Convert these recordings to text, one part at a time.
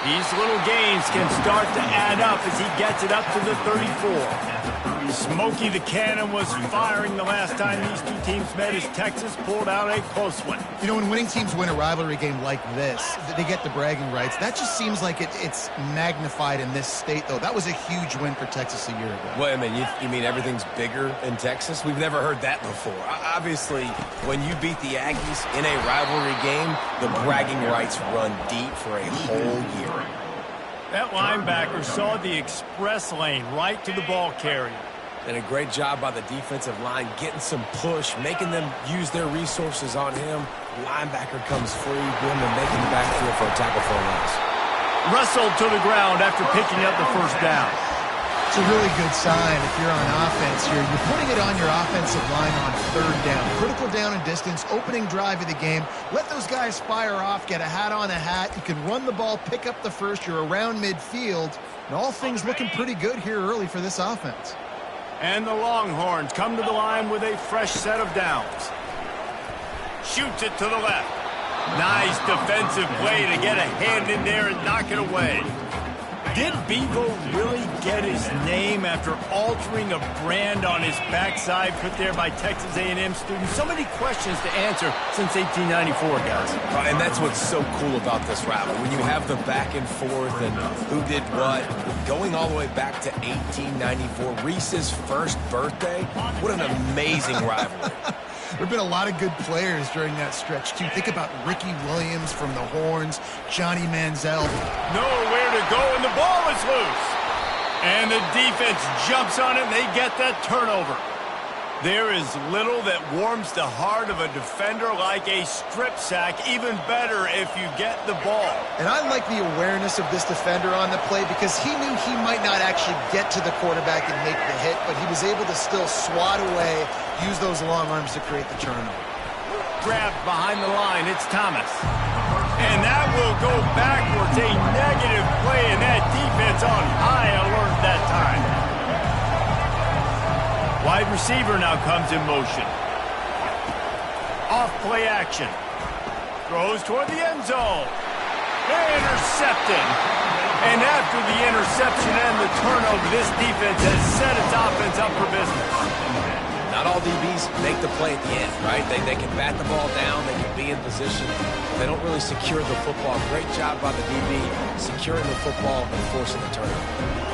These little gains can start to add up as he gets it up to the 34. Smokey the Cannon was firing the last time these two teams met as Texas pulled out a close one. You know, when winning teams win a rivalry game like this, they get the bragging rights. That just seems like it's magnified in this state, though. That was a huge win for Texas a year ago. Well, I mean, you mean everything's bigger in Texas? We've never heard that before. Obviously, when you beat the Aggies in a rivalry game, the bragging rights run deep for a whole year. That linebacker saw the express lane right to the ball carrier. And a great job by the defensive line getting some push, making them use their resources on him. Linebacker comes free, boom, and making the backfield for a tackle for a loss. Wrestled to the ground after picking up the first down. It's a really good sign if you're on offense here. You're putting it on your offensive line on third down. Critical down and distance, opening drive of the game. Let those guys fire off, get a hat on a hat. You can run the ball, pick up the first. You're around midfield. And all things looking pretty good here early for this offense. And the Longhorns come to the line with a fresh set of downs. Shoots it to the left. Nice defensive play to get a hand in there and knock it away. Did Bevo really get his name after altering a brand on his backside put there by Texas A&M students? So many questions to answer since 1894, guys. And that's what's so cool about this rivalry. When you have the back and forth and who did what, going all the way back to 1894, Reese's first birthday, what an amazing rivalry. There have been a lot of good players during that stretch, too. Think about Ricky Williams from the Horns, Johnny Manziel. Nowhere to go, and the ball is loose. And the defense jumps on it, and they get that turnover. There is little that warms the heart of a defender like a strip sack. Even better if you get the ball. And I like the awareness of this defender on the play because he knew he might not actually get to the quarterback and make the hit, but he was able to still swat away, use those long arms to create the turnover. Grabbed behind the line, it's Thomas. And that will go backwards, a negative play, and that defense on high alert that time. Wide receiver now comes in motion. Off play action. Throws toward the end zone. Intercepted. And after the interception and the turnover, this defense has set its offense up for business. Not all DBs make the play at the end, right? They can bat the ball down, they can be in position. They don't really secure the football. Great job by the DB securing the football and forcing the turnover.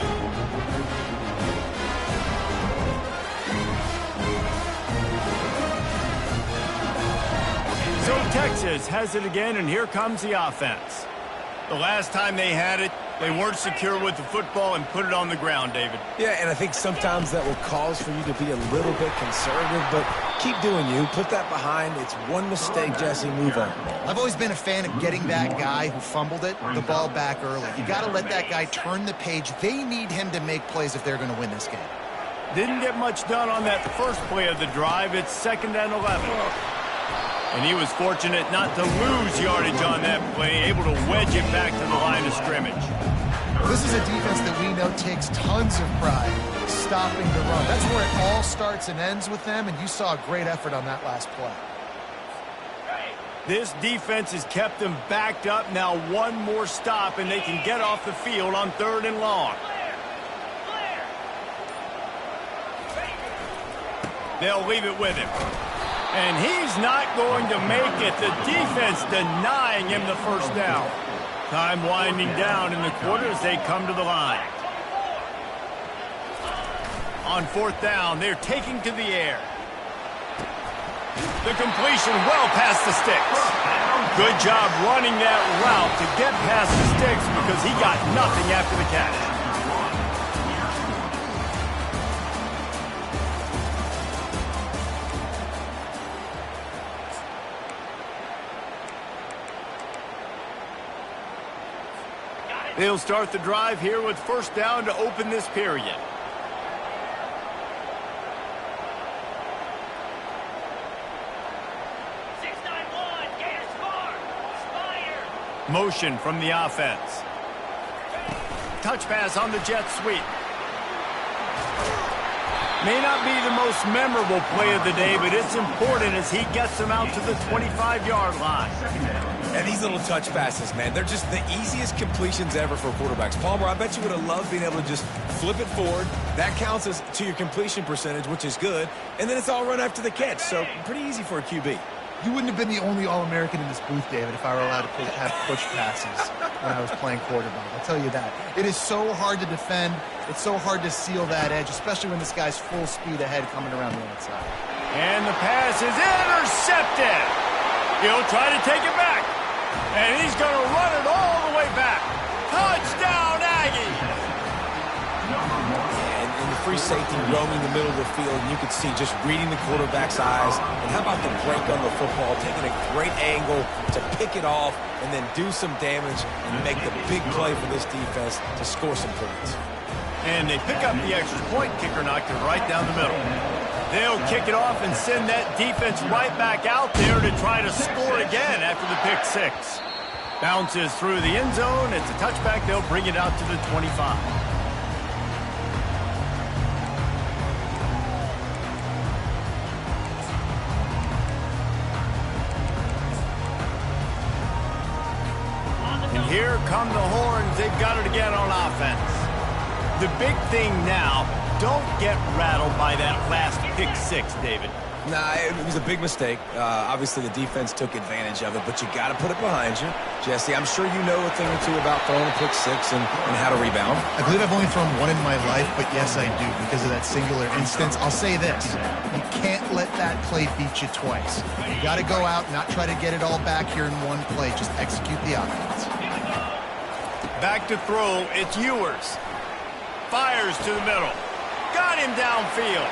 So Texas has it again, and here comes the offense. The last time they had it, they weren't secure with the football and put it on the ground, David. Yeah, and I think sometimes that will cause for you to be a little bit conservative, but keep doing you. Put that behind. It's one mistake, Jesse. Move on. I've always been a fan of getting that guy who fumbled it, the ball back early. You got to let that guy turn the page. They need him to make plays if they're going to win this game. Didn't get much done on that first play of the drive. It's 2nd and 11. And he was fortunate not to lose yardage on that play, able to wedge it back to the line of scrimmage. This is a defense that we know takes tons of pride stopping the run. That's where it all starts and ends with them, and you saw a great effort on that last play. This defense has kept them backed up. Now one more stop, and they can get off the field on 3rd and long. They'll leave it with him. And he's not going to make it. The defense denying him the first down. Time winding down in the quarter as they come to the line. On 4th down, they're taking to the air. The completion well past the sticks. Good job running that route to get past the sticks because he got nothing after the catch. They'll start the drive here with 1st down to open this period. Motion from the offense. Touch pass on the jet sweep. May not be the most memorable play of the day, but it's important as he gets them out to the 25-yard line. And these little touch passes, man, they're just the easiest completions ever for quarterbacks. Palmer, I bet you would have loved being able to just flip it forward. That counts as to your completion percentage, which is good. And then it's all run after the catch, so pretty easy for a QB. You wouldn't have been the only All-American in this booth, David, if I were allowed to have push passes when I was playing quarterback. I'll tell you that. It is so hard to defend. It's so hard to seal that edge, especially when this guy's full speed ahead coming around the outside. And the pass is intercepted. He'll try to take it back. And he's going to run it all the way back. Touchdown, Aggies! And the free safety roaming the middle of the field, and you could see just reading the quarterback's eyes. And how about the break on the football, taking a great angle to pick it off and then do some damage and make the big play for this defense to score some points. And they pick up the extra point. Kicker knocked it right down the middle. They'll kick it off and send that defense right back out there to try to score again after the pick six. Bounces through the end zone. It's a touchback. They'll bring it out to the 25. Here come the horns. They've got it again on offense. The big thing now, don't get rattled by that last pick six, David. Nah, it was a big mistake. Obviously, the defense took advantage of it, but you got to put it behind you. Jesse, I'm sure you know a thing or two about throwing a pick six and how to rebound. I believe I've only thrown one in my life, but yes, I do, because of that singular instance. I'll say this. You can't let that play beat you twice. You got to go out, not try to get it all back here in one play. Just execute the offense. Back to throw. It's Ewers. Fires to the middle. Got him downfield.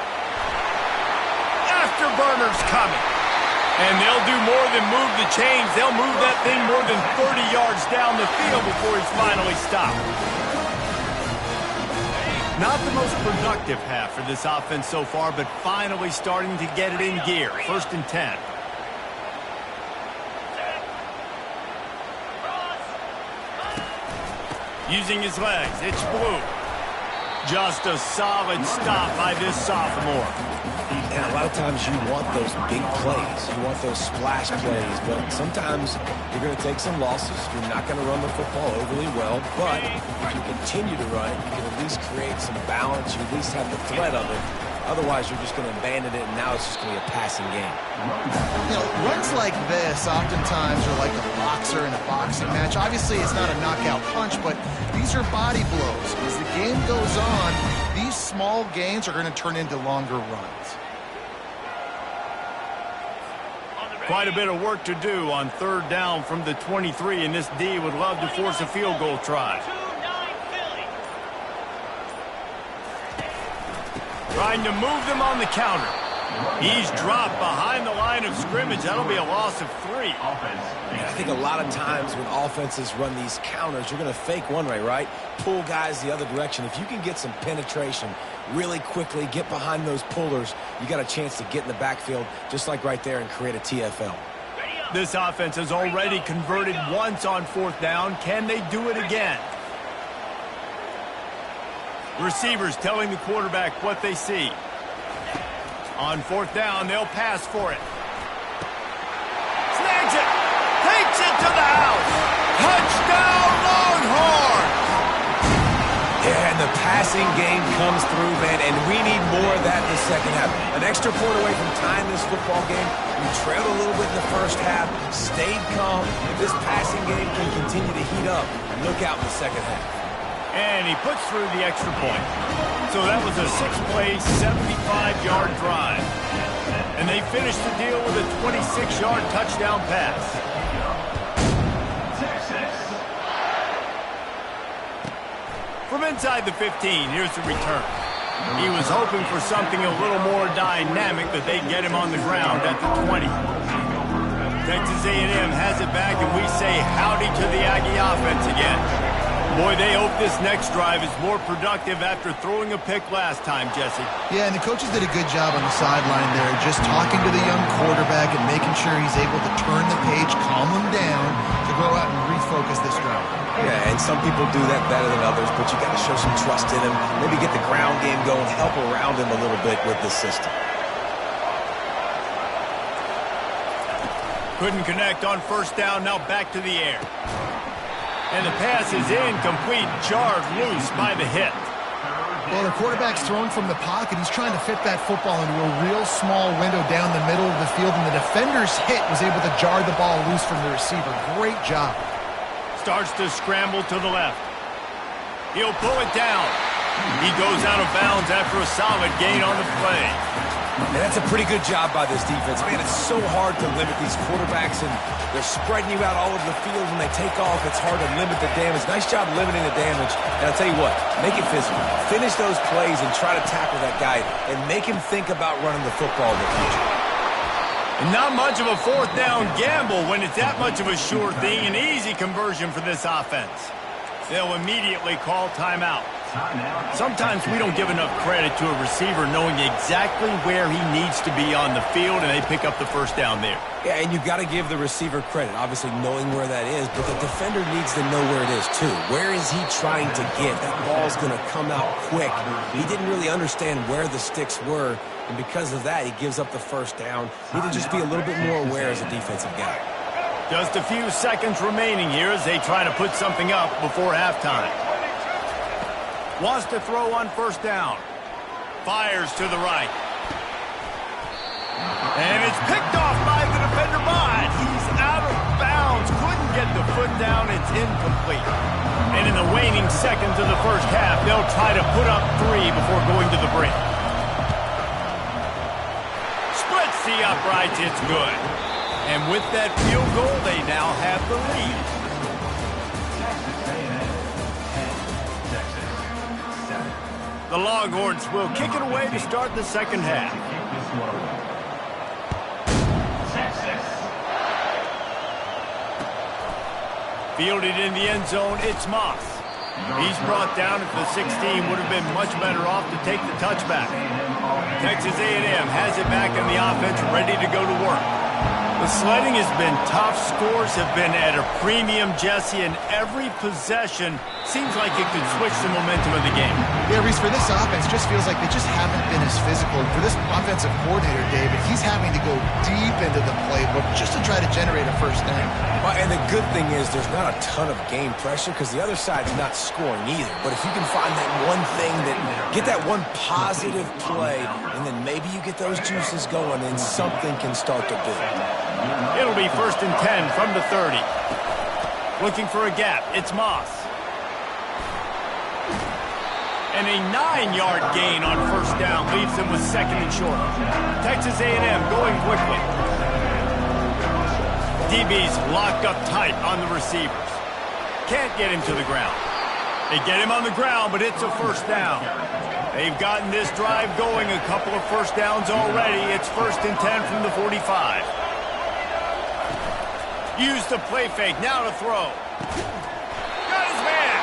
Afterburner's coming. And they'll do more than move the chains. They'll move that thing more than 30 yards down the field before he's finally stopped. Not the most productive half for this offense so far, but finally starting to get it in gear. 1st and 10. Using his legs, it's Blue. Just a solid stop by this sophomore. And a lot of times you want those big plays. You want those splash plays. But sometimes you're going to take some losses. You're not going to run the football overly well. But if you continue to run it, you can at least create some balance. You at least have the threat of it. Otherwise, you're just going to abandon it, and now it's just going to be a passing game. You know, runs like this oftentimes are like a boxer in a boxing match. Obviously, it's not a knockout punch, but these are body blows. As the game goes on, these small gains are going to turn into longer runs. Quite a bit of work to do on 3rd down from the 23, and this D would love to force a field goal try. Trying to move them on the counter. He's dropped behind the line of scrimmage. That'll be a loss of 3. I think a lot of times when offenses run these counters, you're going to fake one way, right? Pull guys the other direction. If you can get some penetration really quickly, get behind those pullers, you got a chance to get in the backfield, just like right there, and create a TFL. This offense has already converted once on 4th down. Can they do it again? Receivers telling the quarterback what they see. On 4th down, they'll pass for it. Snags it. Takes it to the house. Touchdown, Longhorns! Yeah, and the passing game comes through, man, and we need more of that in the second half. An extra point away from tying this football game. We trailed a little bit in the first half, stayed calm. If this passing game can continue to heat up, look out in the second half. And he puts through the extra point. So that was a 6-play, 75-yard drive. And they finished the deal with a 26-yard touchdown pass. From inside the 15, here's the return. He was hoping for something a little more dynamic, but they get him on the ground at the 20. Texas A&M has it back, and we say howdy to the Aggie offense again. Boy, they hope this next drive is more productive after throwing a pick last time, Jesse. Yeah, and the coaches did a good job on the sideline there, just talking to the young quarterback and making sure he's able to turn the page, calm him down, to go out and refocus this drive. Yeah, and some people do that better than others, but you got to show some trust in him, maybe get the ground game going, help around him a little bit with the system. Couldn't connect on first down, now back to the air. And the pass is incomplete, jarred loose by the hit. Well, the quarterback's thrown from the pocket. He's trying to fit that football into a real small window down the middle of the field, and the defender's hit was able to jar the ball loose from the receiver. Great job. Starts to scramble to the left. He'll pull it down. He goes out of bounds after a solid gain on the play. And that's a pretty good job by this defense. Man, it's so hard to limit these quarterbacks, and they're spreading you out all over the field. When they take off, it's hard to limit the damage. Nice job limiting the damage. And I'll tell you what, make it physical. Finish those plays and try to tackle that guy and make him think about running the football in the future. And not much of a fourth down gamble when it's that much of a sure thing. An easy conversion for this offense. They'll immediately call timeout. Sometimes we don't give enough credit to a receiver knowing exactly where he needs to be on the field, and they pick up the first down there. Yeah, and you've got to give the receiver credit, obviously knowing where that is, but the defender needs to know where it is too. Where is he trying to get? That ball's going to come out quick. He didn't really understand where the sticks were, and because of that, he gives up the first down. He need to just be a little bit more aware as a defensive guy. Just a few seconds remaining here as they try to put something up before halftime. Wants to throw on first down. Fires to the right. And it's picked off by the defender, but he's out of bounds. Couldn't get the foot down. It's incomplete. And in the waning seconds of the first half, they'll try to put up 3 before going to the break. Splits the uprights. It's good. And with that field goal, they now have the lead. The Longhorns will kick it away to start the second half. Fielded in the end zone, it's Moss. He's brought down at the 16, would have been much better off to take the touchback. Texas A&M has it back in the offense, ready to go to work. The sledding has been tough. Scores have been at a premium, Jesse, and every possession seems like it could switch the momentum of the game. Yeah, Reese, for this offense, just feels like they just haven't been as physical. For this offensive coordinator, David, he's having to go deep into the playbook just to try to generate a first down. Well, and the good thing is there's not a ton of game pressure because the other side's not scoring either. But if you can find that one thing, get that one positive play, and then maybe you get those juices going, and something can start to build. It'll be 1st and 10 from the 30. Looking for a gap. It's Moss. And a 9-yard gain on first down leaves them with 2nd and short. Texas A&M going quickly. DB's locked up tight on the receivers. Can't get him to the ground. They get him on the ground, but it's a first down. They've gotten this drive going, a couple of first downs already. It's 1st and 10 from the 45. Use the play fake, now to throw. Got his man.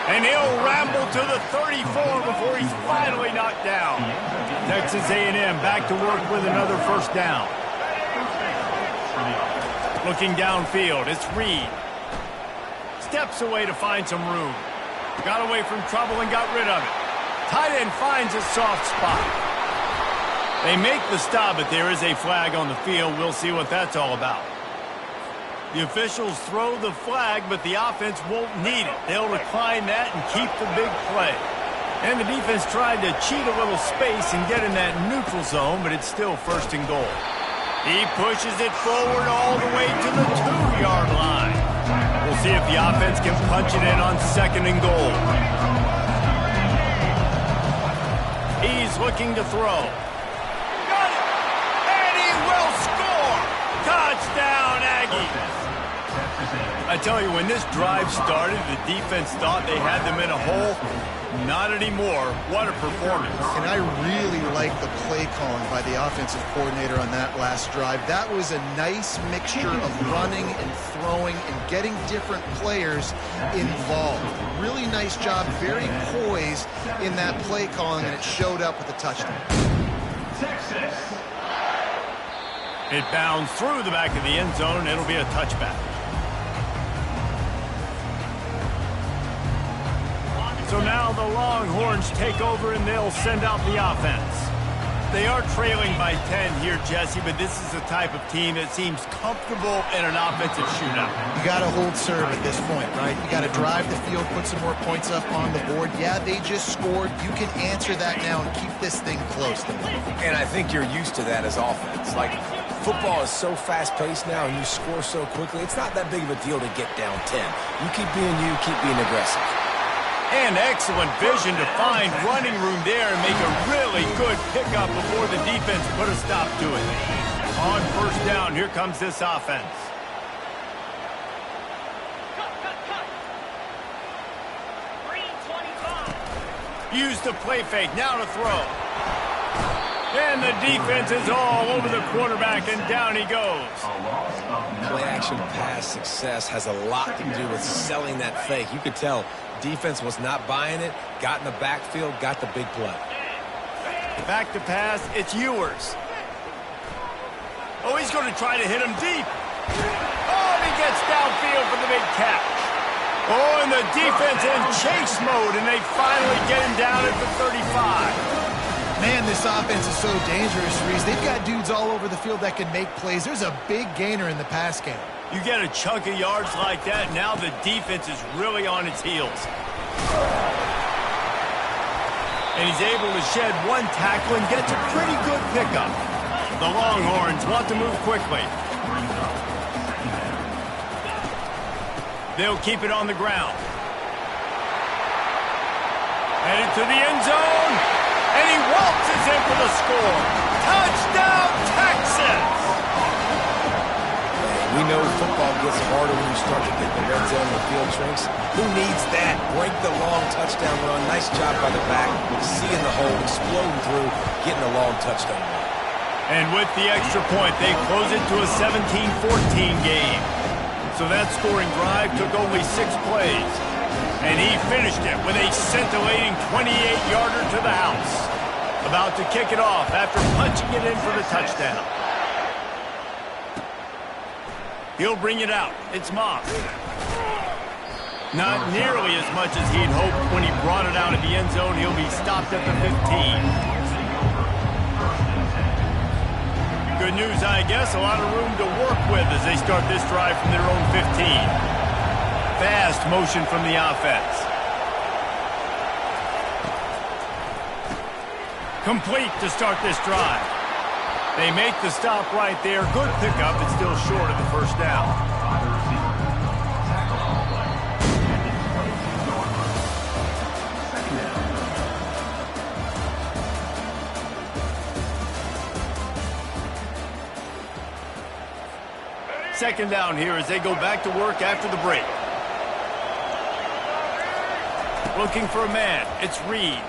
And he'll ramble to the 34 before he's finally knocked down. Texas A&M back to work with another first down. Looking downfield, it's Reed. Steps away to find some room. Got away from trouble and got rid of it. Tight end finds a soft spot. They make the stop, but there is a flag on the field. We'll see what that's all about. The officials throw the flag, but the offense won't need it. They'll decline that and keep the big play. And the defense tried to cheat a little space and get in that neutral zone, but it's still 1st and goal. He pushes it forward all the way to the 2-yard line. We'll see if the offense can punch it in on 2nd and goal. He's looking to throw. Got it! And he will score! Touchdown, Aggies! I tell you, when this drive started, the defense thought they had them in a hole. Not anymore. What a performance. And I really like the play calling by the offensive coordinator on that last drive. That was a nice mixture of running and throwing and getting different players involved. Really nice job, very poised in that play calling, and it showed up with a touchdown. It bounds through the back of the end zone. It'll be a touchback. So now the Longhorns take over and they'll send out the offense. They are trailing by 10 here, Jesse, but this is the type of team that seems comfortable in an offensive shootout. You got to hold serve at this point, right? You got to drive the field, put some more points up on the board. Yeah, they just scored. You can answer that now and keep this thing close. And I think you're used to that as offense. Like, football is so fast-paced now and you score so quickly, it's not that big of a deal to get down 10. You keep being aggressive. And excellent vision to find running room there and make a really good pickup before the defense put a stop to it. On first down, here comes this offense. Use the play fake, now to throw. And the defense is all over the quarterback, and down he goes. Play-action pass success has a lot to do with selling that fake. You could tell defense was not buying it, got in the backfield, got the big play. Back to pass, it's Ewers. Oh, he's going to try to hit him deep. Oh, and he gets downfield for the big catch. Oh, and the defense in chase mode, and they finally get him down at the 35. Man, this offense is so dangerous, Reese. They've got dudes all over the field that can make plays. There's a big gainer in the pass game. You get a chunk of yards like that, now the defense is really on its heels. And he's able to shed one tackle and gets a pretty good pickup. The Longhorns want to move quickly. They'll keep it on the ground. Headed to the end zone. And he waltzes in for the score. Touchdown, Texas! We know football gets harder when you start to get the red zone and the field shrinks. Who needs that? Break the long touchdown run. Nice job by the back. Seeing the hole, exploding through, getting a long touchdown run. And with the extra point, they close it to a 17-14 game. So that scoring drive took only 6 plays. And he finished it with a scintillating 28-yarder to the house. About to kick it off after punching it in for the touchdown. He'll bring it out. It's Moss. Not nearly as much as he'd hoped when he brought it out of the end zone. He'll be stopped at the 15. Good news, I guess. A lot of room to work with as they start this drive from their own 15. Fast motion from the offense. Complete to start this drive. They make the stop right there. Good pickup. It's still short of the first down. Second down here as they go back to work after the break. Looking for a man. It's Reed.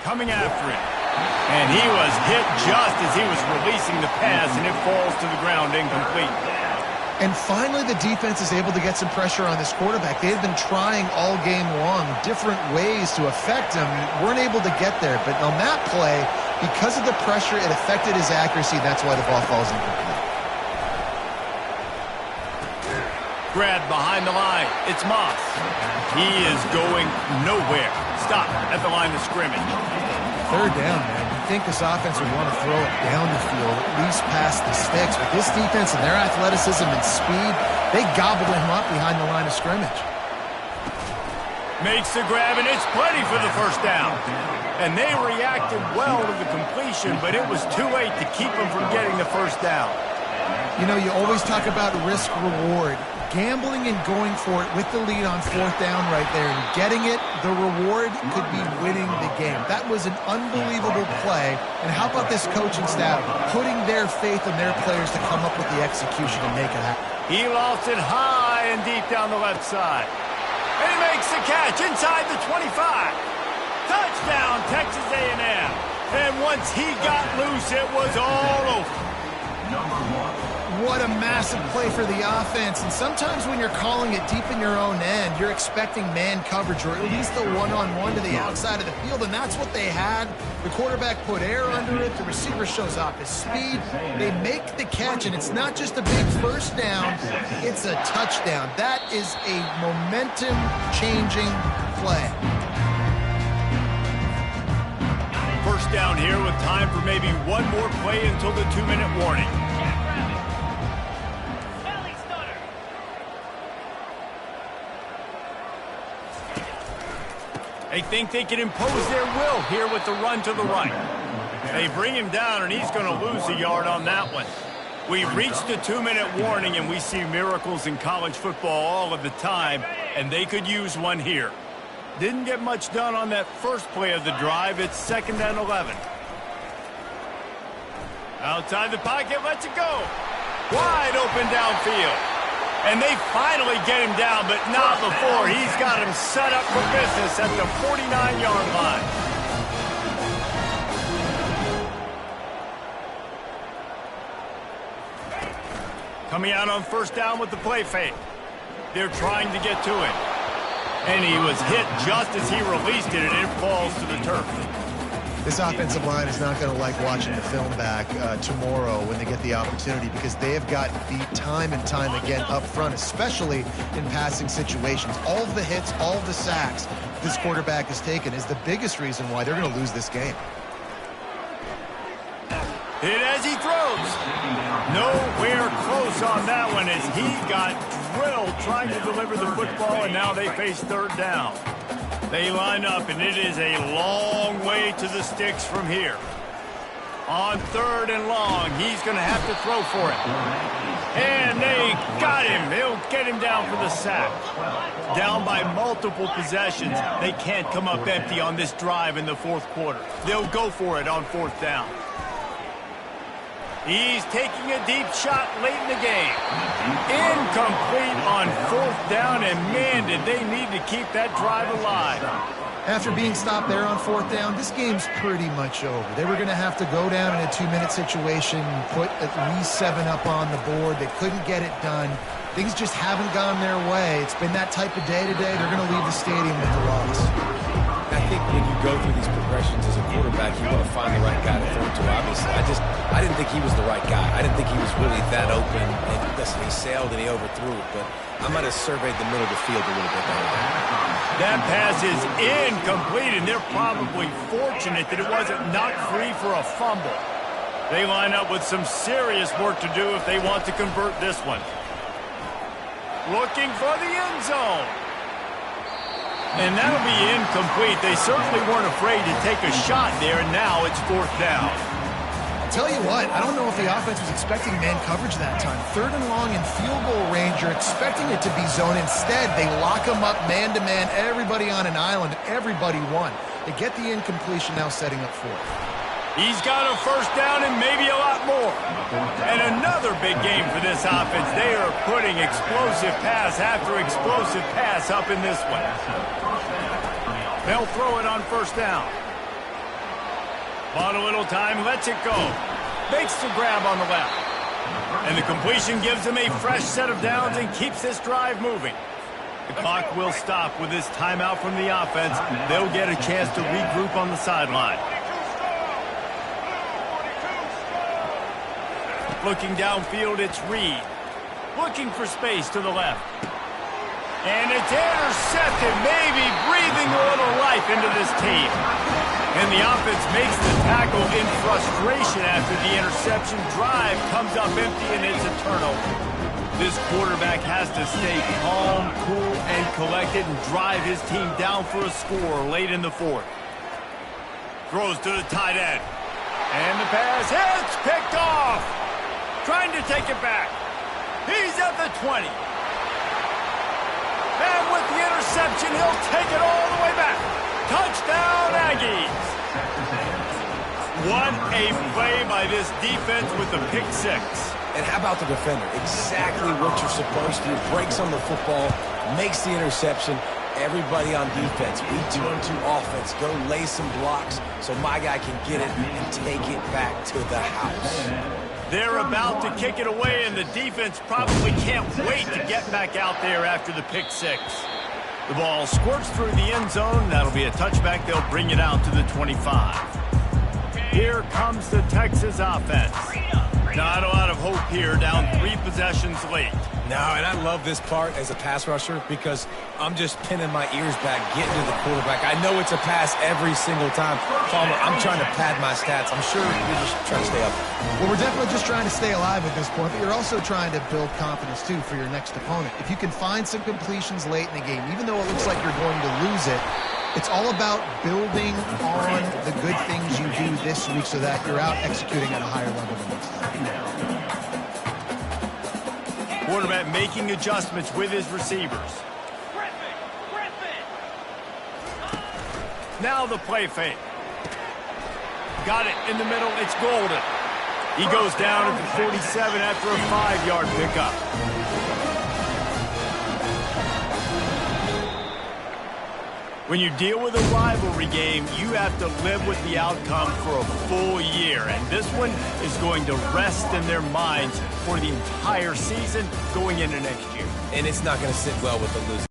Coming after him. And he was hit just as he was releasing the pass, and it falls to the ground incomplete. And finally, the defense is able to get some pressure on this quarterback. They had been trying all game long different ways to affect him. Weren't able to get there. But on that play, because of the pressure, it affected his accuracy. That's why the ball falls incomplete. Grab behind the line. It's Moss. He is going nowhere. Stop at the line of scrimmage. Third down, man. You'd think this offense would want to throw it down the field, at least past the sticks. But this defense and their athleticism and speed, they gobbled him up behind the line of scrimmage. Makes the grab, and it's plenty for the first down. And they reacted well to the completion, but it was too late to keep them from getting the first down. You know, you always talk about risk-reward. Gambling and going for it with the lead on fourth down right there and getting it, the reward could be winning the game. That was an unbelievable play. And how about this coaching staff putting their faith in their players to come up with the execution and make it happen? He lost it high and deep down the left side. And he makes the catch inside the 25. Touchdown, Texas A&M. And once he got loose, it was all over. What a massive play for the offense. And sometimes when you're calling it deep in your own end, you're expecting man coverage or at least a one-on-one to the outside of the field, and that's what they had. The quarterback put air under it. The receiver shows off his speed. They make the catch, and it's not just a big first down. It's a touchdown. That is a momentum-changing play. First down here with time for maybe one more play until the 2-minute warning. They think they can impose their will here with the run to the right. They bring him down, and he's going to lose a yard on that one. We've reached the 2-minute warning, and we see miracles in college football all of the time, and they could use one here. Didn't get much done on that first play of the drive. It's 2nd and 11. Outside the pocket, lets it go. Wide open downfield. And they finally get him down, but not before. He's got him set up for business at the 49-yard line. Coming out on first down with the play fake. They're trying to get to him. And he was hit just as he released it, and it falls to the turf. This offensive line is not going to like watching the film back tomorrow when they get the opportunity, because they have gotten beat time and time again up front, especially in passing situations. All of the hits, all of the sacks this quarterback has taken is the biggest reason why they're going to lose this game. Hit as he throws. Nowhere close on that one as he got drilled trying to deliver the football, and now they face third down. They line up, and it is a long way to the sticks from here. On 3rd and long, he's going to have to throw for it. And they got him. They'll get him down for the sack. Down by multiple possessions. They can't come up empty on this drive in the 4th quarter. They'll go for it on 4th down. He's taking a deep shot late in the game. Incomplete on 4th down, and man, did they need to keep that drive alive. After being stopped there on 4th down, this game's pretty much over. They were going to have to go down in a 2-minute situation, put at least 7 up on the board. They couldn't get it done. Things just haven't gone their way. It's been that type of day today. They're going to leave the stadium with the loss. I think when you go through these progressions as a quarterback, you want to find the right guy to throw to, obviously. I didn't think he was the right guy. I didn't think he was really that open. And listen, he sailed and he overthrew it, but I might have surveyed the middle of the field a little bit better. That pass is incomplete, and they're probably fortunate that it wasn't knocked free for a fumble. They line up with some serious work to do if they want to convert this one. Looking for the end zone. And that'll be incomplete. They certainly weren't afraid to take a shot there, and now it's 4th down. I'll tell you what, I don't know if the offense was expecting man coverage that time. 3rd and long in field goal range, you're expecting it to be zone. Instead, they lock them up man-to-man, everybody on an island, everybody won. They get the incompletion, now setting up 4th. He's got a first down and maybe a lot more. And another big game for this offense. They are putting explosive pass after explosive pass up in this one. They'll throw it on first down. Bought a little time, lets it go. Makes the grab on the left. And the completion gives them a fresh set of downs and keeps this drive moving. The clock will stop with this timeout from the offense. They'll get a chance to regroup on the sideline. Looking downfield, it's Reed. Looking for space to the left. And it's intercepted, maybe breathing a little life into this team. And the offense makes the tackle in frustration after the interception. Drive comes up empty, and it's a turnover. This quarterback has to stay calm, cool, and collected and drive his team down for a score late in the 4th. Throws to the tight end. And the pass hits, picked off. Trying to take it back. He's at the 20. And with the interception, he'll take it all the way back. Touchdown, Aggies. What a play by this defense with the pick 6. And how about the defender? Exactly what you're supposed to do. Breaks on the football, makes the interception. Everybody on defense, we turn to offense. Go lay some blocks so my guy can get it and take it back to the house. They're about to kick it away, and the defense probably can't wait to get back out there after the pick 6. The ball squirts through the end zone. That'll be a touchback. They'll bring it out to the 25. Here comes the Texas offense. Not a lot of hope here, down 3 possessions late. No, and I love this part as a pass rusher because I'm just pinning my ears back, getting to the quarterback. I know it's a pass every single time. Palmer, I'm trying to pad my stats. I'm sure you're just trying to stay up. Well, we're definitely just trying to stay alive at this point, but you're also trying to build confidence, too, for your next opponent. If you can find some completions late in the game, even though it looks like you're going to lose it, it's all about building on the good things you do this week so that you're out executing at a higher level than next time. Quarterback making adjustments with his receivers. Now the play fake. Got it in the middle. It's Golden. He goes down at the 47 after a 5-yard pickup. When you deal with a rivalry game, you have to live with the outcome for a full year. And this one is going to rest in their minds for the entire season going into next year. And it's not going to sit well with the loser.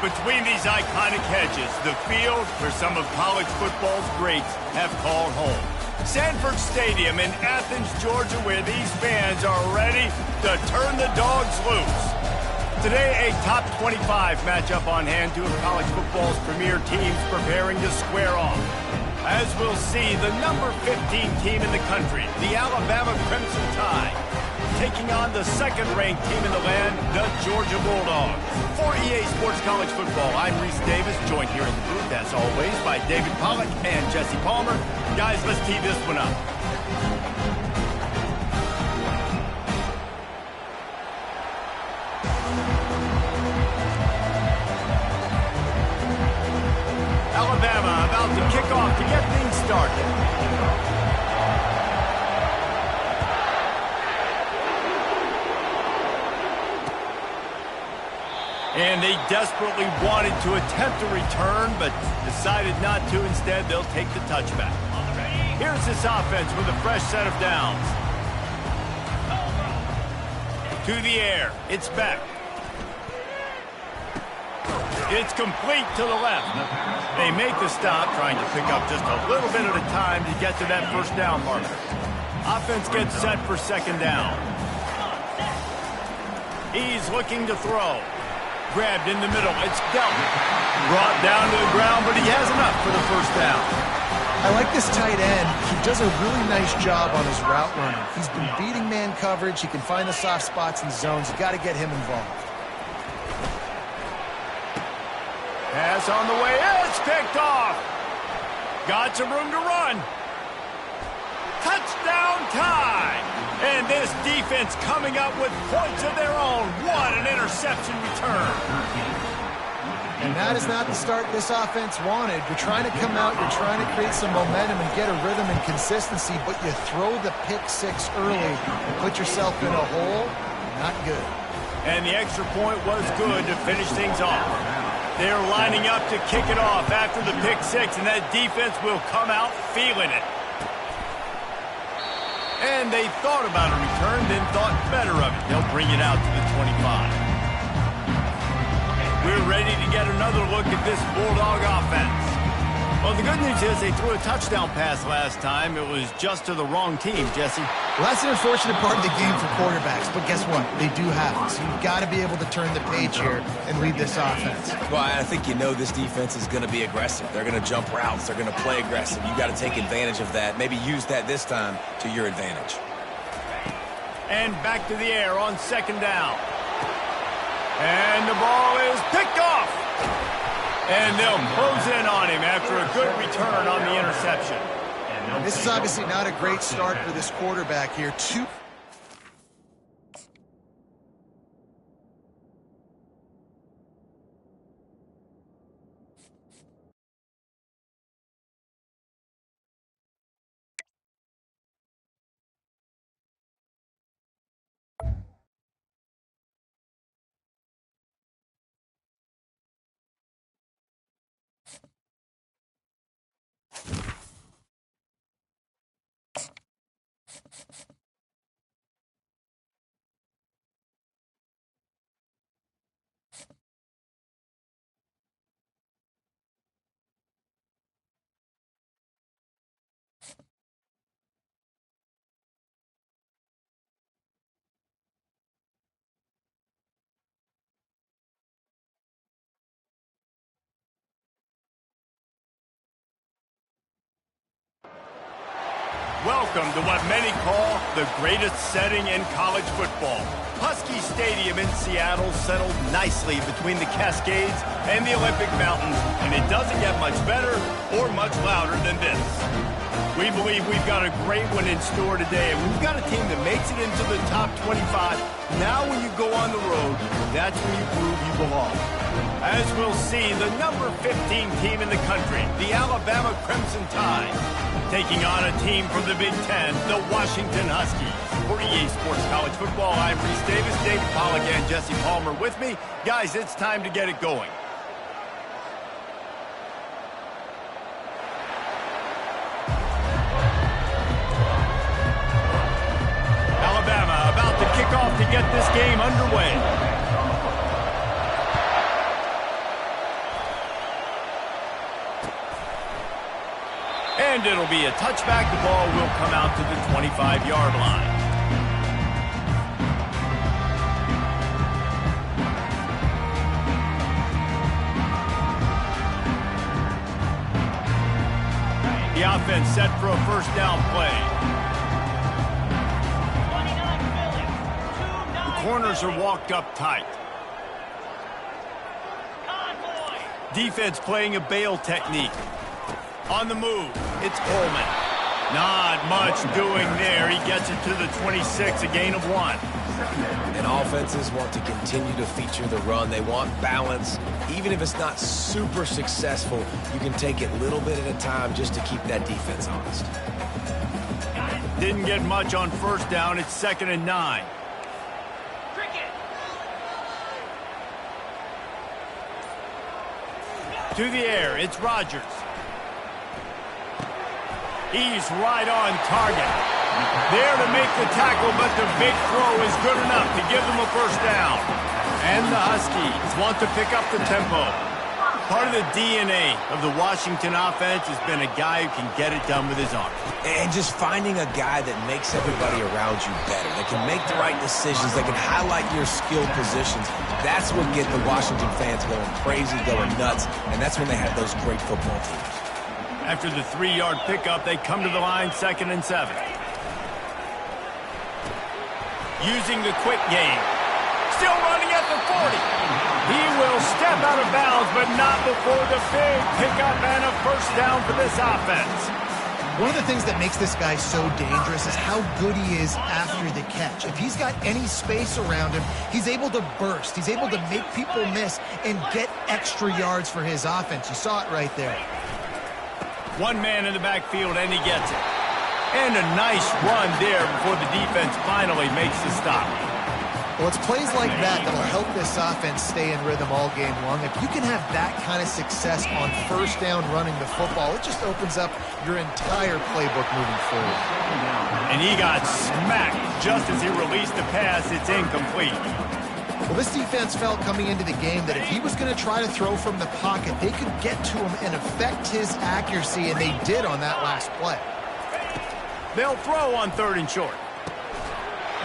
Between these iconic hedges, the field where some of college football's greats have called home. Sanford Stadium in Athens, Georgia, where these fans are ready to turn the dogs loose. Today, a top 25 matchup on hand, two of college football's premier teams preparing to square off. As we'll see, the number 15 team in the country, the Alabama Crimson Tide, taking on the second-ranked team in the land, the Georgia Bulldogs. For EA Sports College Football, I'm Reese Davis, joined here in the booth, as always, by David Pollack and Jesse Palmer. Guys, let's tee this one up. Alabama about to kick off to get things started. And they desperately wanted to attempt a return, but decided not to. Instead, they'll take the touchback. Here's this offense with a fresh set of downs. To the air. It's Beck. It's complete to the left. They make the stop, trying to pick up just a little bit at a time to get to that first down marker. Offense gets set for second down. He's looking to throw. Grabbed in the middle. It's Delton. Brought down to the ground, but he has enough for the first down. I like this tight end. He does a really nice job on his route running. He's been beating man coverage. He can find the soft spots in zones. You got to get him involved. Pass on the way. It's picked off. Got some room to run. Touchdown time. And this defense coming up with points of their own. What an interception return. And that is not the start this offense wanted. You're trying to come out, you're trying to create some momentum and get a rhythm and consistency, but you throw the pick six early and put yourself in a hole. Not good. And the extra point was good to finish things off. They're lining up to kick it off after the pick six, and that defense will come out feeling it. And they thought about a return, then thought better of it. They'll bring it out to the 25. We're ready to get another look at this Bulldog offense. Well, the good news is they threw a touchdown pass last time. It was just to the wrong team, Jesse. Well, that's an unfortunate part of the game for quarterbacks, but guess what? They do have it. So you've got to be able to turn the page here and lead this offense. Well, I think you know this defense is going to be aggressive. They're going to jump routes. They're going to play aggressive. You got to take advantage of that. Maybe use that this time to your advantage. And back to the air on second down. And the ball is picked off. And they'll close in on him after a good return on the interception. And this is obviously not a great start for this quarterback here. Welcome to what many call the greatest setting in college football. Husky Stadium in Seattle settled nicely between the Cascades and the Olympic Mountains, and it doesn't get much better or much louder than this. We believe we've got a great one in store today, and we've got a team that makes it into the top 25. Now when you go on the road, that's when you prove you belong. As we'll see, the number 15 team in the country, the Alabama Crimson Tide, taking on a team from the Big Ten, the Washington Huskies. For EA Sports College Football, I'm Reese Davis, Dave Pollack, and Jesse Palmer with me. Guys, it's time to get it going. Alabama about to kick off to get this game underway. And it'll be a touchback. The ball will come out to the 25-yard line. The offense set for a first down play. The corners are walked up tight. Defense playing a bail technique. On the move, it's Coleman. Not much doing there. He gets it to the 26, a gain of 1. And offenses want to continue to feature the run. They want balance. Even if it's not super successful, you can take it a little bit at a time just to keep that defense honest. Didn't get much on first down. It's 2nd and 9. To the air, it's Rodgers. He's right on target. There to make the tackle, but the big throw is good enough to give them a first down. And the Huskies want to pick up the tempo. Part of the DNA of the Washington offense has been a guy who can get it done with his arm. And just finding a guy that makes everybody around you better, that can make the right decisions, that can highlight your skill positions. That's what gets the Washington fans going crazy, going nuts, and that's when they have those great football teams. After the 3-yard pickup, they come to the line 2nd and 7. Using the quick game. Still running at the 40. He will step out of bounds, but not before the big pickup and a first down for this offense. One of the things that makes this guy so dangerous is how good he is after the catch. If he's got any space around him, he's able to burst. He's able to make people miss and get extra yards for his offense. You saw it right there. One man in the backfield, and he gets it. And a nice run there before the defense finally makes the stop. Well, it's plays like that that'll help this offense stay in rhythm all game long. If you can have that kind of success on first down running the football, it just opens up your entire playbook moving forward. And he got smacked just as he released the pass. It's incomplete. Well, this defense felt coming into the game that if he was going to try to throw from the pocket, they could get to him and affect his accuracy, and they did on that last play. They'll throw on 3rd and short.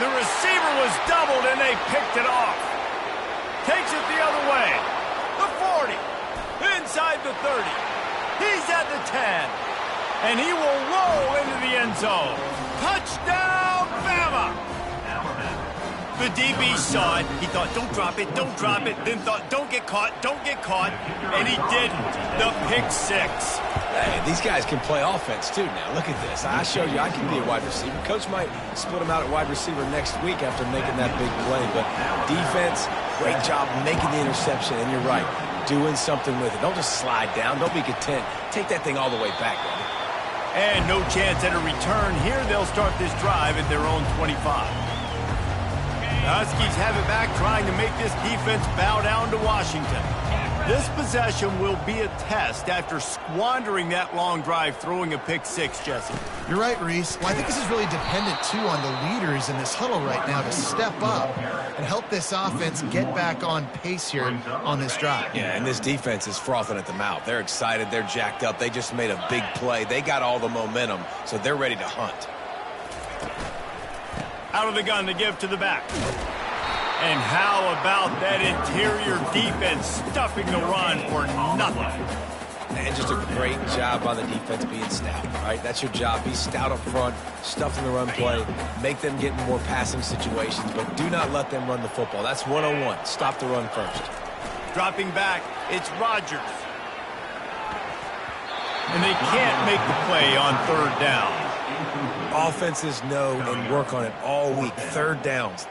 The receiver was doubled, and they picked it off. Takes it the other way. The 40. Inside the 30. He's at the 10. And he will roll into the end zone. Touchdown, Bama! The DB saw it. He thought, don't drop it, don't drop it. Then thought, don't get caught, don't get caught. And he didn't. The pick 6. Hey, these guys can play offense, too, now. Look at this. I showed you I can be a wide receiver. Coach might split him out at wide receiver next week after making that big play. But defense, great job making the interception. And you're right, doing something with it. Don't just slide down. Don't be content. Take that thing all the way back, buddy. And no chance at a return. Here they'll start this drive at their own 25. The Huskies have it back, trying to make this defense bow down to Washington. This possession will be a test after squandering that long drive, throwing a pick 6, Jesse. You're right, Reese. Well, I think this is really dependent, too, on the leaders in this huddle right now to step up and help this offense get back on pace here on this drive. Yeah, and this defense is frothing at the mouth. They're excited. They're jacked up. They just made a big play. They got all the momentum, so they're ready to hunt. Out of the gun to give to the back. And how about that interior defense stuffing the run for nothing? And just a great job by the defense being stout, right? That's your job. Be stout up front, stuff in the run play, make them get in more passing situations, but do not let them run the football. That's one-on-one. Stop the run first. Dropping back, it's Rodgers. And they can't make the play on third down. Offenses know and work on it all week. Third downs,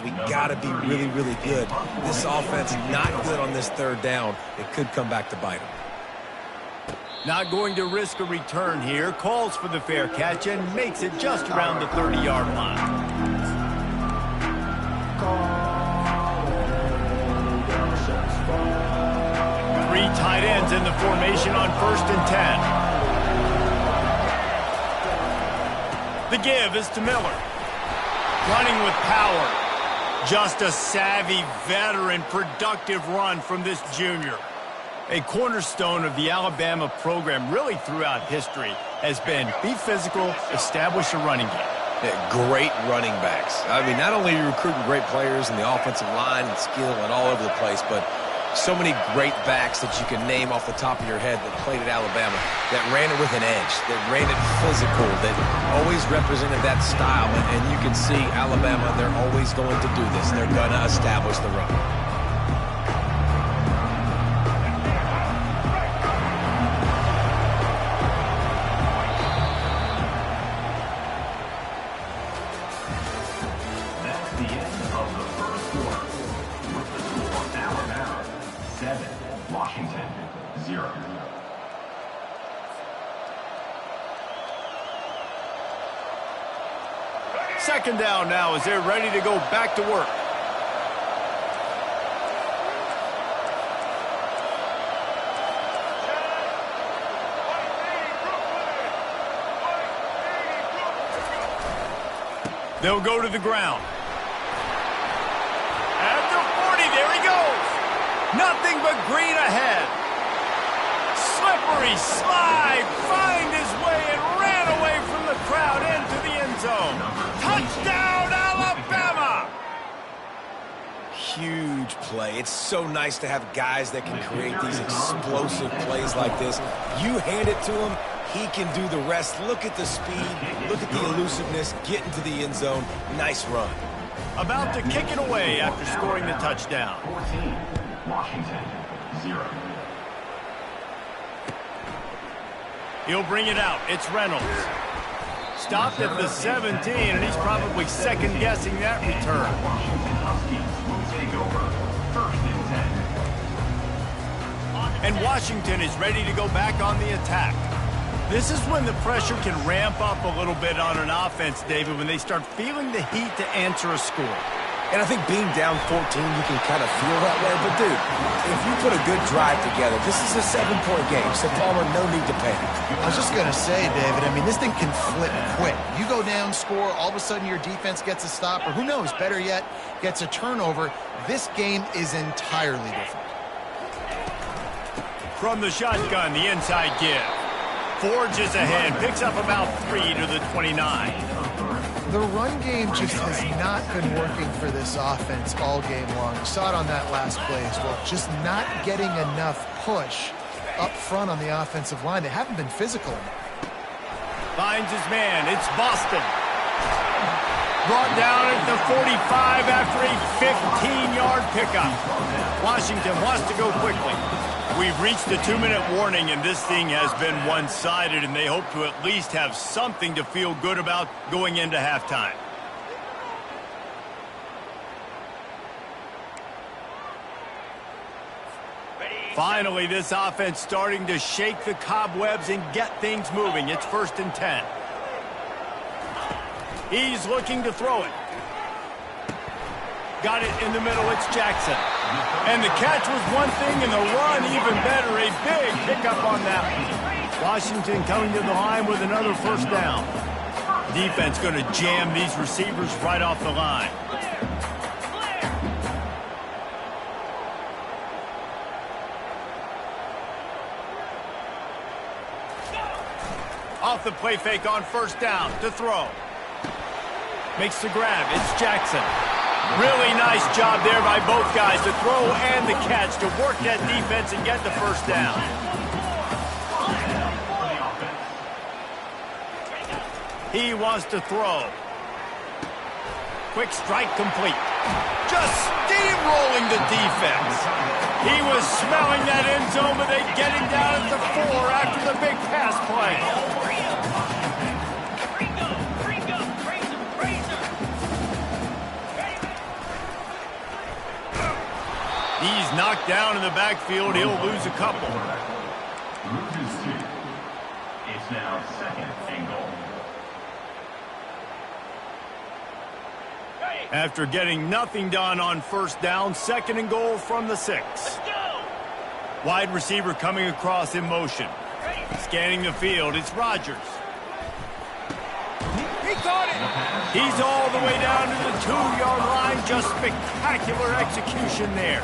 we got to be really, really good. This offense not good on this third down. It could come back to bite them. Not going to risk a return here. Calls for the fair catch and makes it just around the 30-yard line. Three tight ends in the formation on 1st and 10. The give is to Miller. Running with power. Just a savvy, veteran, productive run from this junior. A cornerstone of the Alabama program really throughout history has been be physical, establish a running game. Yeah, great running backs. I mean, not only are you recruiting great players in the offensive line and skill and all over the place, but so many great backs that you can name off the top of your head that played at Alabama, that ran it with an edge, that ran it physical, that always represented that style. And you can see Alabama, they're always going to do this. They're going to establish the run. Second down now as they're ready to go back to work. They'll go to the ground. At the 40, there he goes. Nothing but green ahead. Slippery slide, find his way and ran away from the crowd into the end zone. Touchdown, Alabama! Huge play. It's so nice to have guys that can create these explosive plays like this. You hand it to him, he can do the rest. Look at the speed, look at the elusiveness, get into the end zone. Nice run. About to kick it away after scoring the touchdown. 14, Washington, 0. He'll bring it out. It's Reynolds. Stopped at the 17, and he's probably second-guessing that return. Washington Huskies will take over. 1st and 10. And Washington is ready to go back on the attack. This is when the pressure can ramp up a little bit on an offense, David, when they start feeling the heat to answer a score. And I think being down 14, you can kind of feel that way. But, dude, if you put a good drive together, this is a 7-point game. So, Palmer, no need to panic. I was just going to say, David, I mean, this thing can flip quick. You go down, score, all of a sudden your defense gets a stop, or who knows, better yet, gets a turnover. This game is entirely different. From the shotgun, the inside give. Forges ahead, picks up about 3 to the 29. The run game just has not been working for this offense all game long. You saw it on that last play as well. Just not getting enough push up front on the offensive line. They haven't been physical enough. Finds his man. It's Boston. Brought down at the 45 after a 15-yard pickup. Washington wants to go quickly. We've reached the 2-minute warning, and this thing has been one-sided, and they hope to at least have something to feel good about going into halftime. Finally, this offense starting to shake the cobwebs and get things moving. It's 1st and 10. He's looking to throw it. Got it in the middle. It's Jackson. And the catch was one thing, and the run even better. A big pickup on that one. Washington coming to the line with another 1st down. Defense going to jam these receivers right off the line. Off the play fake on 1st down to throw. Makes the grab. It's Jackson. Really nice job there by both guys, the throw and the catch, to work that defense and get the 1st down. He wants to throw. Quick strike complete. Just steamrolling the defense. He was smelling that end zone, but they get him down at the 4 after the big pass play. He's knocked down in the backfield. He'll lose a couple. Loses 2. It's now 2nd and goal. After getting nothing done on first down, 2nd and goal from the 6. Wide receiver coming across in motion. Scanning the field, it's Rodgers. He caught it! He's all the way down to the 2-yard line. Just spectacular execution there.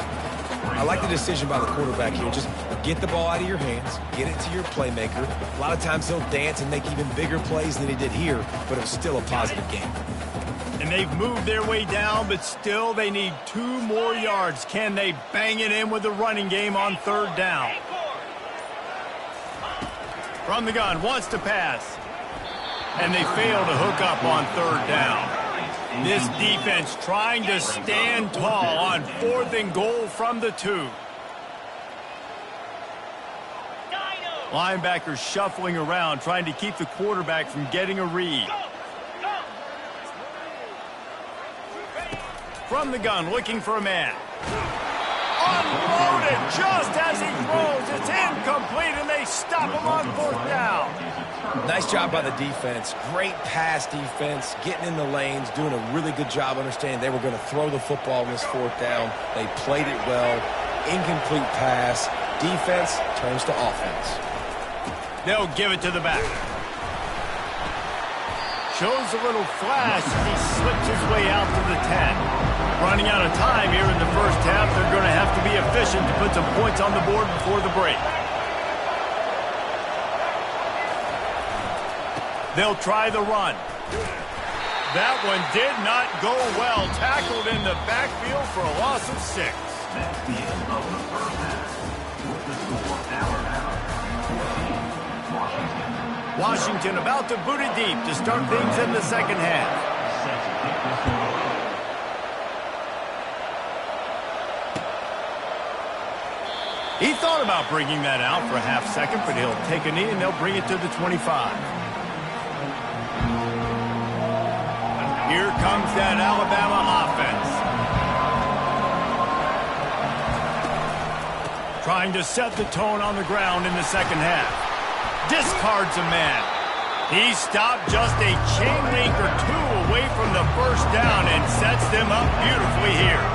I like the decision by the quarterback here. Just get the ball out of your hands, get it to your playmaker. A lot of times he'll dance and make even bigger plays than he did here, but it was still a positive game. And they've moved their way down, but still they need 2 more yards. Can they bang it in with the running game on 3rd down? From the gun, wants to pass. And they fail to hook up on 3rd down. This defense trying to stand tall on 4th and goal from the 2. Linebackers shuffling around, trying to keep the quarterback from getting a read. From the gun, looking for a man. Unloaded just as he throws. It's incomplete, and they stop him on 4th down. Nice job by the defense. Great pass defense, getting in the lanes, doing a really good job understanding they were going to throw the football in this 4th down. They played it well. Incomplete pass. Defense turns to offense. They'll give it to the back. Shows a little flash as he slips his way out to the 10. Running out of time here in the first half. They're going to have to be efficient to put some points on the board before the break. They'll try the run. That one did not go well. Tackled in the backfield for a loss of 6. That's the end of the first half. With the score now around 14, Washington. Washington about to boot it deep to start things in the second half. Set to kick this one off. He thought about bringing that out for a half second, but he'll take a knee and they'll bring it to the 25. Here comes that Alabama offense. Trying to set the tone on the ground in the second half. Discards a man. He stopped just a chain link or 2 away from the first down and sets them up beautifully here.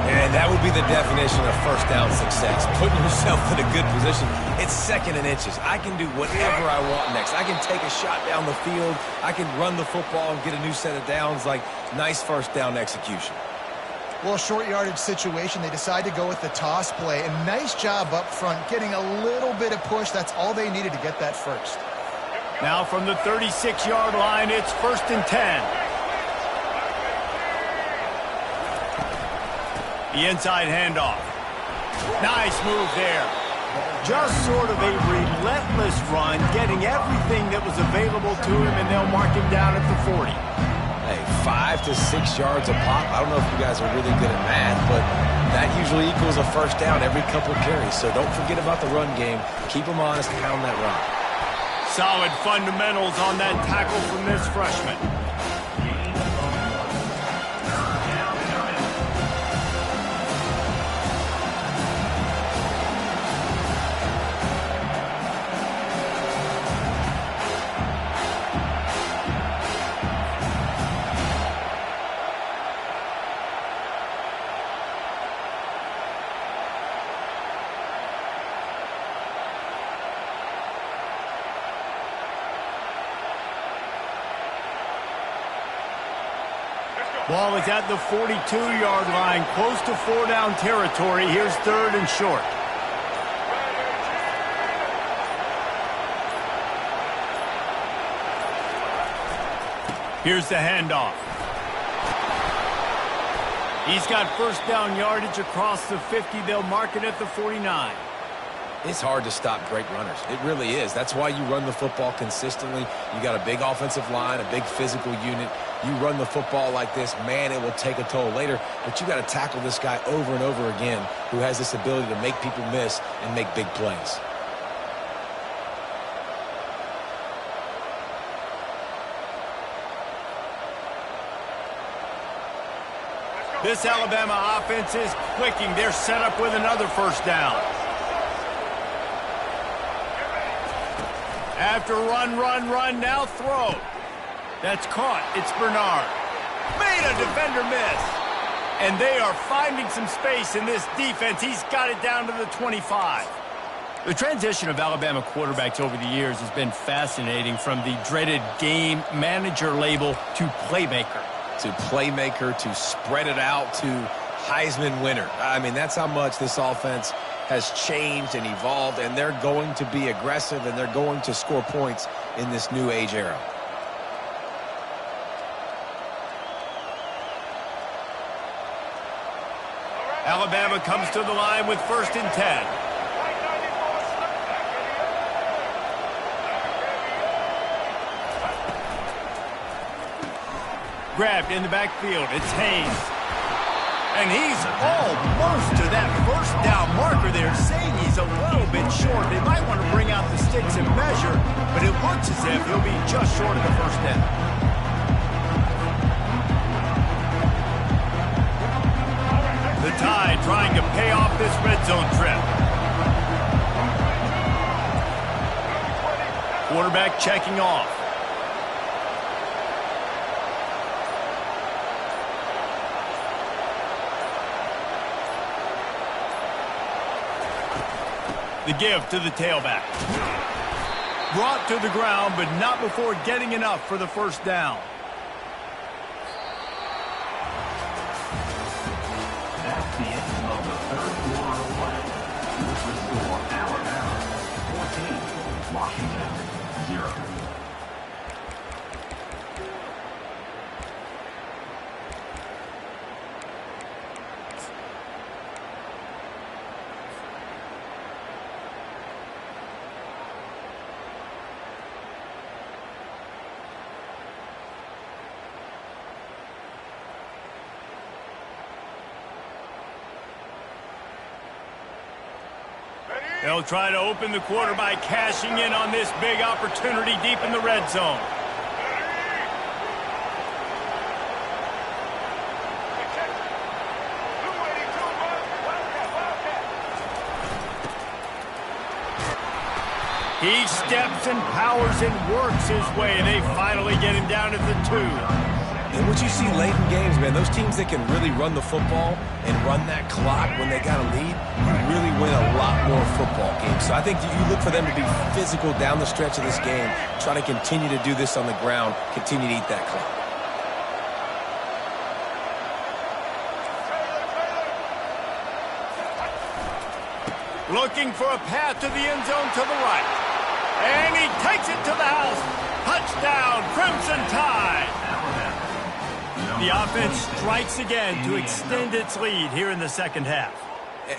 And that would be the definition of first down success. Putting yourself in a good position. It's 2nd and inches. I can do whatever I want next. I can take a shot down the field. I can run the football and get a new set of downs. Like, nice first down execution. Well, short yardage situation, they decide to go with the toss play. And nice job up front, getting a little bit of push. That's all they needed to get that first. Now from the 36-yard line, it's 1st and 10. The inside handoff. Nice move there. Just sort of a relentless run, getting everything that was available to him, and they'll mark him down at the 40. Hey, 5 to 6 yards a pop. I don't know if you guys are really good at math, but that usually equals a first down every couple carries. So don't forget about the run game. Keep them honest, pound that rock. Solid fundamentals on that tackle from this freshman. Ball is at the 42-yard line, close to 4-down territory. Here's 3rd and short. Here's the handoff. He's got first down yardage across the 50. They'll mark it at the 49. It's hard to stop great runners. It really is. That's why you run the football consistently. You got a big offensive line, a big physical unit. You run the football like this, man, it will take a toll later. But you got to tackle this guy over and over again who has this ability to make people miss and make big plays. This Alabama offense is clicking. They're set up with another first down. After run, now throw. That's caught. It's Bernard. Made a defender miss. And they are finding some space in this defense. He's got it down to the 25. The transition of Alabama quarterbacks over the years has been fascinating, from the dreaded game manager label to playmaker. To playmaker, to spread it out, to Heisman winner. I mean, that's how much this offense has changed and evolved, and they're going to be aggressive, and they're going to score points in this new age era. Alabama comes to the line with 1st and 10. Grabbed in the backfield. It's Haynes. And he's almost to that first down marker there, saying he's a little bit short. They might want to bring out the sticks and measure, but it looks as if he'll be just short of the first down. The Tide trying to pay off this red zone trip. Quarterback checking off. The give to the tailback. Brought to the ground, but not before getting enough for the first down. That's the end of the third quarter of play. With the score, Alabama 14, Washington 0. They'll try to open the quarter by cashing in on this big opportunity deep in the red zone. He steps and powers and works his way. They finally get him down to the 2. And what you see late in games, man, those teams that can really run the football and run that clock when they got a lead, really win a lot more football games. So I think you look for them to be physical down the stretch of this game, try to continue to do this on the ground, continue to eat that clock. Looking for a path to the end zone to the right. And he takes it to the house. Touchdown, Crimson Tide. The offense strikes again to extend its lead here in the second half.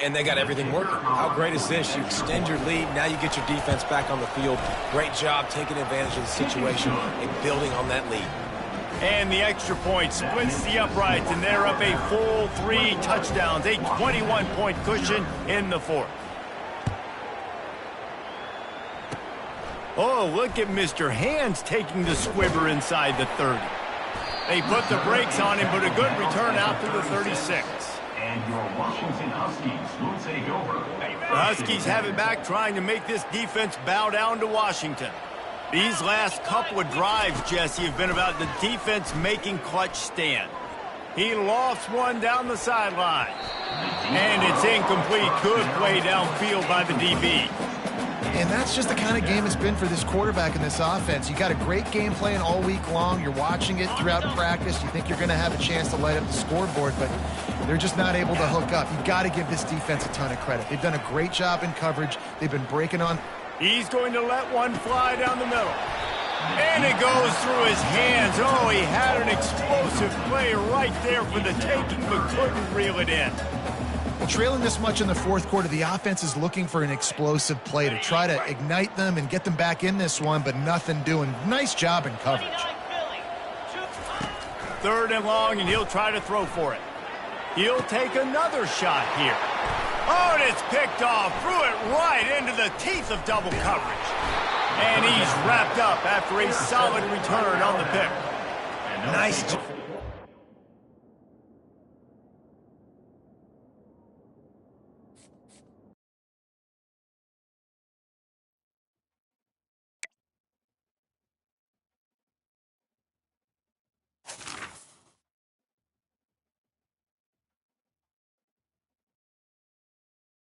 And they got everything working. How great is this? You extend your lead, now you get your defense back on the field. Great job taking advantage of the situation and building on that lead. And the extra point splits the uprights, and they're up a full 3 touchdowns, a 21-point cushion in the fourth. Oh, look at Mr. Hands taking the squibber inside the 30. They put the brakes on him, but a good return out to the 36. And your Washington Huskies will take over. The Huskies have it back, trying to make this defense bow down to Washington. These last couple of drives, Jesse, have been about the defense making clutch stand. He lofts one down the sideline. And it's incomplete. Good play downfield by the DB. And that's just the kind of game it's been for this quarterback in this offense. You got a great game plan all week long. You're watching it throughout practice. You think you're going to have a chance to light up the scoreboard, but they're just not able to hook up. You got to give this defense a ton of credit. They've done a great job in coverage. They've been breaking on. He's going to let one fly down the middle. And it goes through his hands. Oh, he had an explosive play right there for the taking, but couldn't reel it in. Well, trailing this much in the fourth quarter, the offense is looking for an explosive play to try to ignite them and get them back in this one, but nothing doing. Nice job in coverage. 3rd and long, and he'll try to throw for it. He'll take another shot here. Oh, and it's picked off. Threw it right into the teeth of double coverage. And he's wrapped up after a solid return on the pick. Nice.